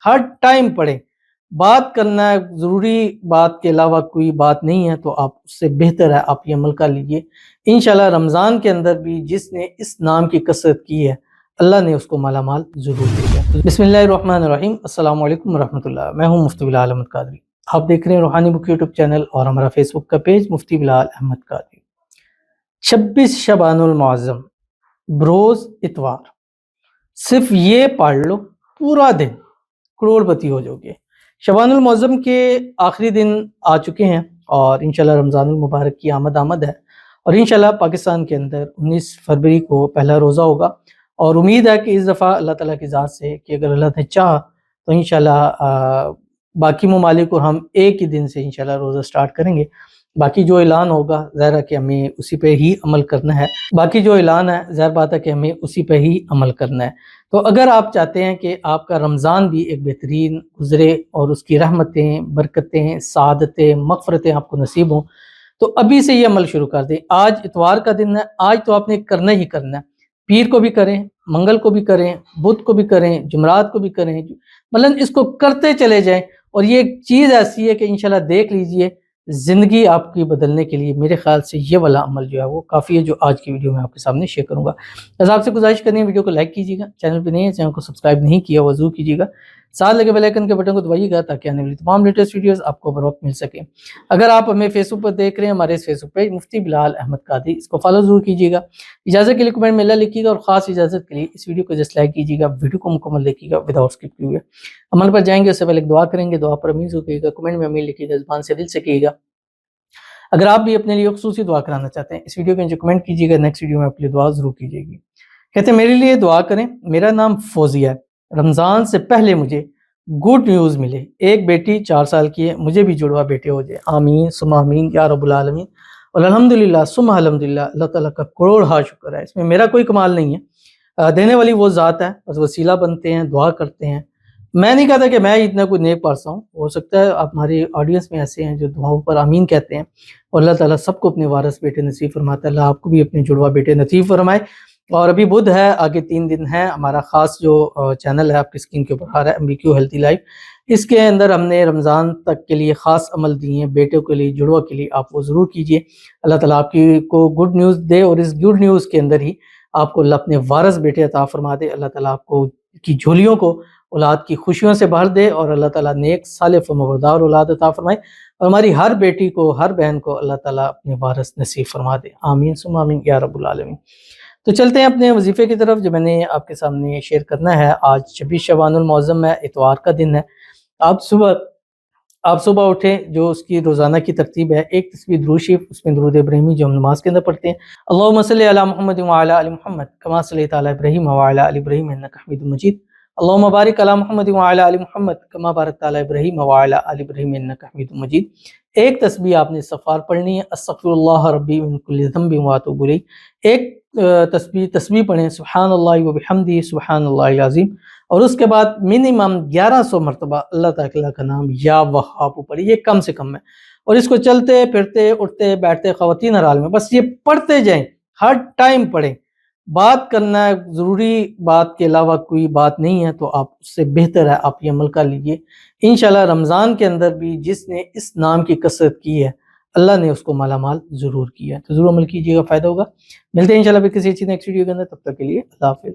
ہر time پڑھیں. بات کرنا ہے، ضروری بات کے علاوہ کوئی بات نہیں ہے تو آپ اس سے بہتر ہے آپ یہ عمل کر لیجئے. انشاءاللہ رمضان کے اندر بھی جس نے اس نام کی کثرت کی ہے اللہ نے اس کو مالا مال ضرور دے گا. بسم اللہ الرحمن الرحیم. السلام علیکم ورحمۃ اللہ. میں ہوں مفتی بلال احمد قادری. آپ دیکھ رہے ہیں روحانی بک یوٹیوب چینل اور ہمارا فیس بک کا پیج مفتی بلال احمد قادری. 26 شعبان المعظم بروز اتوار، صرف یہ پڑھ لو پورا دن کروڑ پتی ہو جاؤ گے. شعبان المعظم کے آخری دن آ چکے ہیں اور انشاءاللہ رمضان المبارک کی آمد ہے اور انشاءاللہ پاکستان کے اندر 19 فروری کو پہلا روزہ ہوگا اور امید ہے کہ اس دفعہ اللہ تعالیٰ کی ذات سے کہ اگر اللہ نے چاہا تو انشاءاللہ باقی ممالک کو ہم ایک ہی دن سے انشاءاللہ روزہ سٹارٹ کریں گے. باقی جو اعلان ہوگا ظاہر ہے کہ ہمیں اسی پہ ہی عمل کرنا ہے. ظاہر بات ہے کہ ہمیں اسی پہ ہی عمل کرنا ہے. تو اگر آپ چاہتے ہیں کہ آپ کا رمضان بھی ایک بہترین گزرے اور اس کی رحمتیں، برکتیں، سعادتیں، مغفرتیں آپ کو نصیب ہوں تو ابھی سے یہ عمل شروع کر دیں. آج اتوار کا دن ہے، آج تو آپ نے کرنا ہی کرنا ہے. پیر کو بھی کریں، منگل کو بھی کریں، بدھ کو بھی کریں، جمعرات کو بھی کریں، مطلب اس کو کرتے چلے جائیں. اور یہ ایک چیز ایسی ہے کہ انشاءاللہ دیکھ لیجئے زندگی آپ کی بدلنے کے لیے میرے خیال سے یہ والا عمل جو ہے وہ کافی ہے جو آج کی ویڈیو میں آپ کے سامنے شیئر کروں گا. بس آپ سے گزارش کرنی ہے ویڈیو کو لائک کیجیے گا، چینل پہ نہیں ہے چینل کو سبسکرائب نہیں کیا وہ ضرور کیجیے گا، ساتھ لگے بیل آئیکن کے بٹن کو دبائیے گا تاکہ آنے والی تمام لیٹسٹ ویڈیوز آپ کو بر وقت مل سکیں. اگر آپ ہمیں فیس بک پر دیکھ رہے ہیں ہمارے اس فیس بک پیج مفتی بلال احمد قادری، اس کو فالو ضرور کیجیے گا. اجازت کے لیے کمنٹ میں اللہ لکھیے گا اور خاص اجازت کے لیے اس ویڈیو کو جسٹ لائک کیجیے گا، ویڈیو کو مکمل دیکھیے گا وداؤٹ اسکپ کیے ہوئے. عمل پر جائیں گے اس سے پہلے ایک دعا کریں گے، دعا پر امین ضرور کیجیے گا، کمنٹ میں امین لکھیے گا، زبان سے دل سے کیجیے گا. اگر آپ بھی اپنے لیے خصوصی دعا کرانا چاہتے ہیں اس ویڈیو کے نیچے کمنٹ کیجیے گا، نیکسٹ ویڈیو میں آپ کے لیے دعا ضرور کیجیے گی. کہتے ہیں میرے لیے دعا کریں، میرا نام فوزیہ ہے، رمضان سے پہلے مجھے گڈ نیوز ملے، ایک بیٹی 4 سال کی ہے، مجھے بھی جڑوا بیٹے ہو جائے، آمین ثم آمین یا رب العالمین. اور الحمدللہ ثم الحمدللہ، اللہ تعالیٰ کا کروڑ ہا شکر ہے، اس میں میرا کوئی کمال نہیں ہے، دینے والی وہ ذات ہے، بس وسیلہ بنتے ہیں، دعا کرتے ہیں. میں نہیں کہتا کہ میں اتنا کوئی نیک پرسن ہوں، ہو سکتا ہے آپ ہماری آڈینس میں ایسے ہیں جو دعاؤں پر آمین کہتے ہیں اور اللہ تعالیٰ سب کو اپنے وارث بیٹے نصیب فرماتا ہے. اللہ آپ کو بھی اپنے جڑوا بیٹے نصیب فرمائے. اور ابھی بدھ ہے، آگے 3 دن ہے، ہمارا خاص جو چینل ہے آپ کی اسکرین کے اوپر آ رہا ہے MBQ ہیلتھی لائف، اس کے اندر ہم نے رمضان تک کے لیے خاص عمل دیے ہیں بیٹوں کے لیے، جڑوا کے لیے، آپ وہ ضرور کیجئے. اللہ تعالیٰ آپ کو گڈ نیوز دے اور اس گڈ نیوز کے اندر ہی آپ کو اللہ اپنے وارث بیٹے عطا فرما دے. اللہ تعالیٰ آپ کو کی جھولیوں کو اولاد کی خوشیوں سے بھر دے اور اللہ تعالیٰ نیک صالح فرمانبردار اولاد عطا فرمائے اور ہماری ہر بیٹی کو، ہر بہن کو اللہ تعالیٰ اپنے وارث نصیب فرما دے، آمین ثم آمین یا رب العالمین. تو چلتے ہیں اپنے وظیفے کی طرف جو میں نے آپ کے سامنے شیئر کرنا ہے. آج 26 شعبان المعظم ہے، اتوار کا دن ہے. آپ صبح اٹھیں، جو اس کی روزانہ کی ترتیب ہے، ایک تسبیح درود شریف، اس میں درود ابراہیمی جو ہم نماز کے اندر پڑھتے ہیں، اللہم صلی علی محمد وعلی آل محمد کما صلیت علی ابراہیم وعلی آل ابراہیم انک حمید مجید، اللہم بارک علی محمد وعلی آل محمد کما بارکت علی ابراہیم وعلی آل ابراہیم انک حمید مجید. ایک تسبیح آپ نے استغفار پڑھنی ہے، استغفر اللہ ربی من کل ذنب واتوب الیہ. ایک تسبیح پڑھیں سبحان اللہ وبحمدہ سبحان اللہ العظیم. اور اس کے بعد منیمم 1100 مرتبہ اللہ تعالیٰ کا نام یا وہاب پڑھیں، یہ کم سے کم ہے. اور اس کو چلتے پھرتے اٹھتے بیٹھتے خواتین ہر حال میں بس یہ پڑھتے جائیں، ہر ٹائم پڑھیں. بات کرنا ہے، ضروری بات کے علاوہ کوئی بات نہیں ہے تو آپ اس سے بہتر ہے آپ یہ عمل کر لیجئے. انشاءاللہ رمضان کے اندر بھی جس نے اس نام کی کثرت کی ہے اللہ نے اس کو مالا مال ضرور کیا ہے. تو ضرور عمل کیجیے گا، فائدہ ہوگا. ملتے ہیں انشاءاللہ پھر کسی چیز نیکسٹ ویڈیو کے اندر، تب تک کے لیے اللہ حافظ.